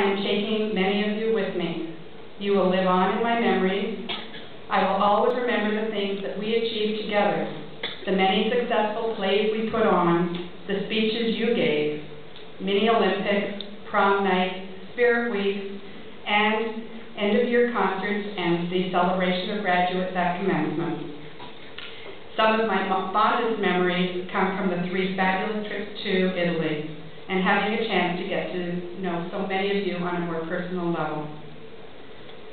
am taking many of you with me. You will live on in my memories. I will always remember the things that we achieved together, the many successful plays we put on, the speeches you gave, mini Olympics, prom night, spirit weeks, and end-of-year concerts and the celebration of graduates at commencement. Some of my fondest memories come from the 3 fabulous trips to Italy and having a chance to get to know so many of you on a more personal level.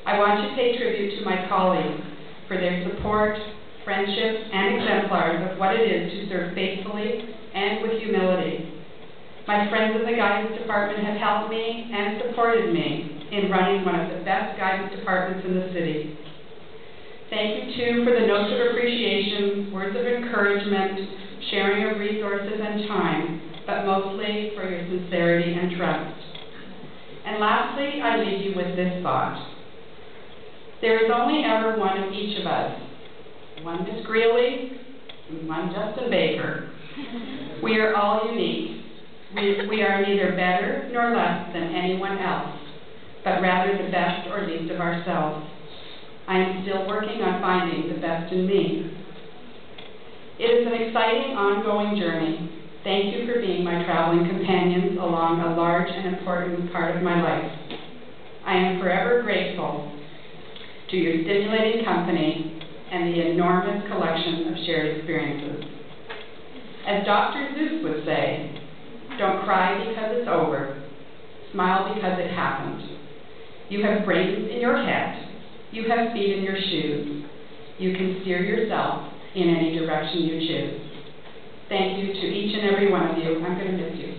I want to pay tribute to my colleagues for their support, friendship, and exemplars of what it is to serve faithfully and with humility. My friends in the guidance department have helped me and supported me in running one of the best guidance departments in the city. Thank you, too, for the notes of appreciation, words of encouragement, sharing of resources and time, but mostly for your sincerity and trust. And lastly, I leave you with this thought. There is only ever one of each of us, one Miss Greeley and one Justin Baker. We are all unique. We are neither better nor less than anyone else, but rather the best or least of ourselves. I am still working on finding the best in me. It is an exciting, ongoing journey. Thank you for being my traveling companions along a large and important part of my life. I am forever grateful to your stimulating company and the enormous collection of shared experiences. As Dr. Seuss would say, don't cry because it's over. Smile because it happened. You have brains in your head. You have feet in your shoes. You can steer yourself in any direction you choose. Thank you to each and every one of you. I'm going to miss you.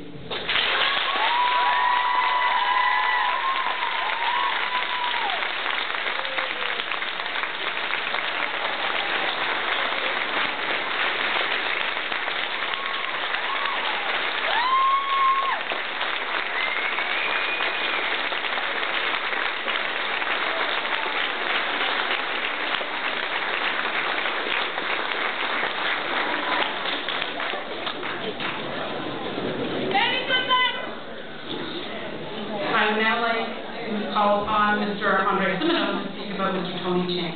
I would now like to call upon Mr. Andre Simoneau to speak about Mr. Tony Chan.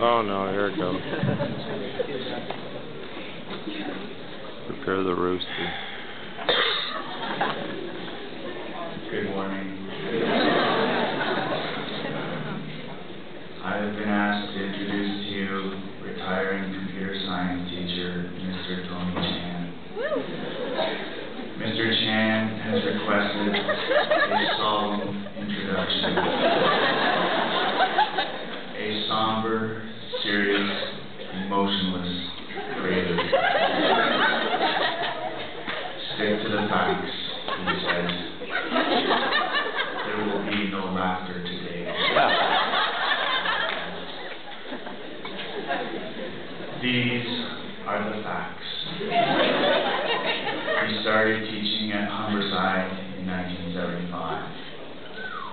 Oh no, here it comes. Prepare the rooster. Good morning. I have been asked to introduce to you retiring computer science teacher, Mr. Tony Chan. Mr. Chan has requested a solemn introduction. A somber, serious, emotionless prelude. Stick to the facts, he says. There will be no laughter today. These are the facts. He started teaching at Humberside in 1975.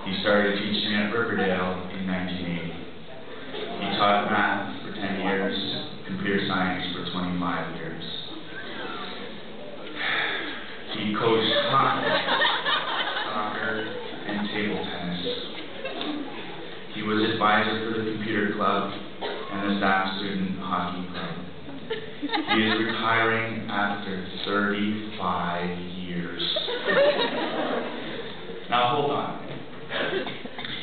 He started teaching at Riverdale in 1980. He taught math for 10 years, computer science for 25 years. He coached hockey, soccer, and table tennis. He was advisor for the computer club and the staff student hockey club. He is retiring after 35 years. Now hold on.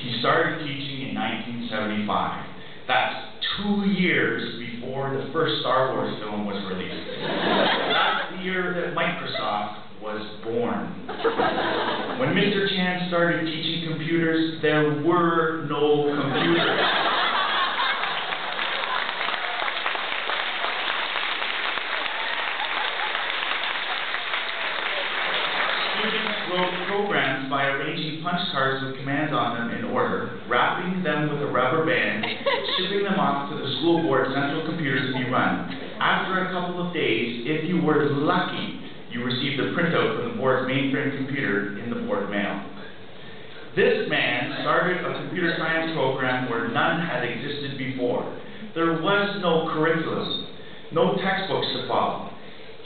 He started teaching in 1975. That's 2 years before the first Star Wars film was released. That's the year that Microsoft was born. When Mr. Chan started teaching computers, there were no computers. Wrote programs by arranging punch cards with commands on them in order, wrapping them with a rubber band, shipping them off to the school board central computer to be run. After a couple of days, if you were lucky, you received a printout from the board's mainframe computer in the board mail. This man started a computer science program where none had existed before. There was no curriculum, no textbooks to follow.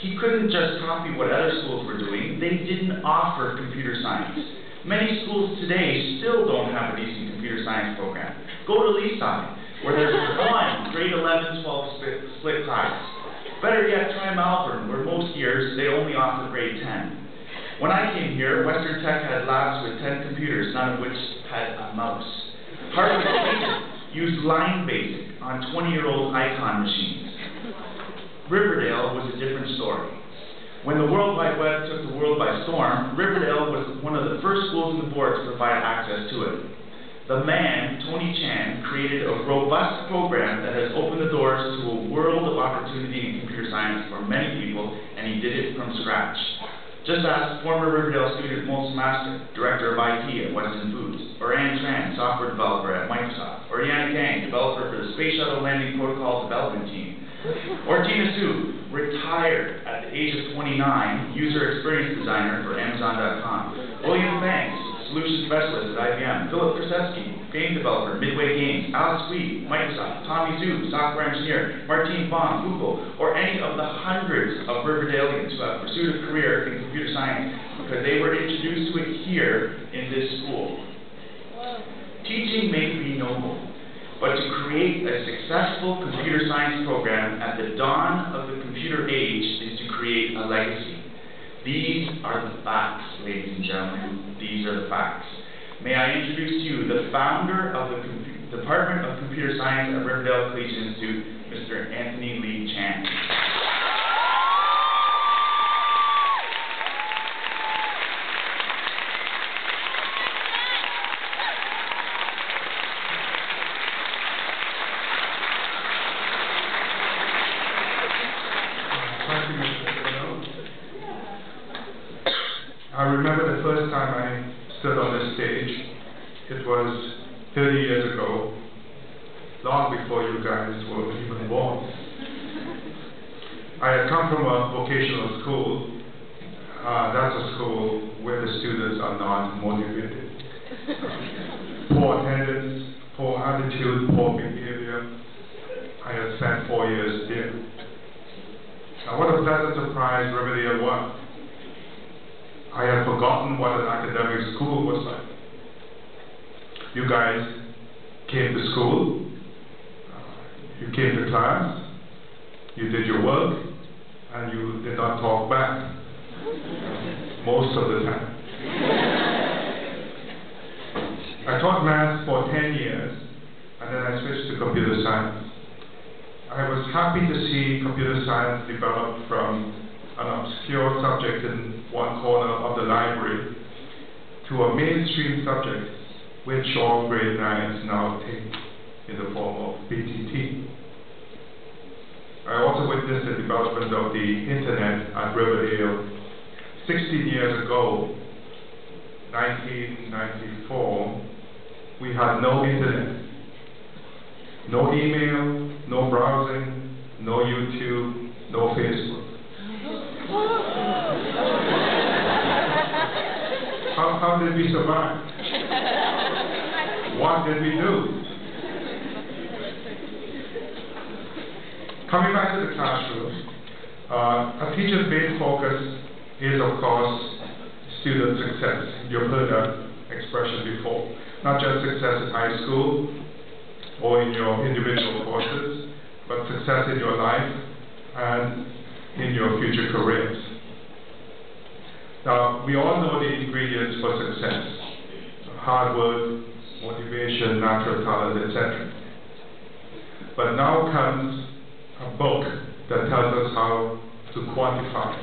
He couldn't just copy what other schools were doing. They didn't offer computer science. Many schools today still don't have a decent computer science program. Go to Leaside, where there's one grade 11-12 split class. Better yet, try Malvern, where most years they only offer grade 10. When I came here, Western Tech had labs with 10 computers, none of which had a mouse. Harvard used Line Basic on 20-year-old Icon machines. Riverdale was a different story. When the World Wide Web took the world by storm, Riverdale was one of the first schools in the board to provide access to it. The man, Tony Chan, created a robust program that has opened the doors to a world of opportunity in computer science for many people, and he did it from scratch. Just ask former Riverdale student Molson Master, Director of IT at Weston Foods, or Anne Tran, Software Developer at Microsoft, or Yana Kang, Developer for the Space Shuttle Landing Protocol Development Team, or Tina Su, retired at the age of 29, User Experience Designer for Amazon.com, William Banks, Solution Specialist at IBM, Philip Krasevsky, Game Developer, Midway Games, Alex Weed, Microsoft, Tommy Zhu, Software Engineer, Martine Baum, Google, or any of the hundreds of Riverdalians who have pursued a career in computer science because they were introduced to it here in this school. Teaching may be noble, but to create a successful computer science program at the dawn of the computer age is to create a legacy. These are the facts, ladies and gentlemen. These are the facts. May I introduce to you the founder of the Department of Computer Science at Riverdale Collegiate Institute, Mr. Anthony Lee Chan. I remember the first time I stood on this stage. It was 30 years ago, long before you guys were even born. I had come from a vocational school. That's a school where the students are not motivated. Poor attendance, poor attitude, poor behavior. I had spent 4 years there. Now what a pleasant surprise Riverdale was. I had forgotten what an academic school was like. You guys came to school, you came to class, you did your work, and you did not talk back. Most of the time. I taught math for 10 years, and then I switched to computer science. I was happy to see computer science develop from an obscure subject in one corner of the library to a mainstream subject which all grade 9s now take in the form of PTT. I also witnessed the development of the internet at Riverdale 16 years ago, 1994. We had no internet, no email, no browsing, no YouTube, no Facebook. How did we survive? What did we do? Coming back to the classroom, a teacher's main focus is, of course, student success. You've heard that expression before. Not just success in high school or in your individual courses, but success in your life and in your future careers. Now, we all know the ingredients for success: hard work, motivation, natural talent, etc. But now comes a book that tells us how to quantify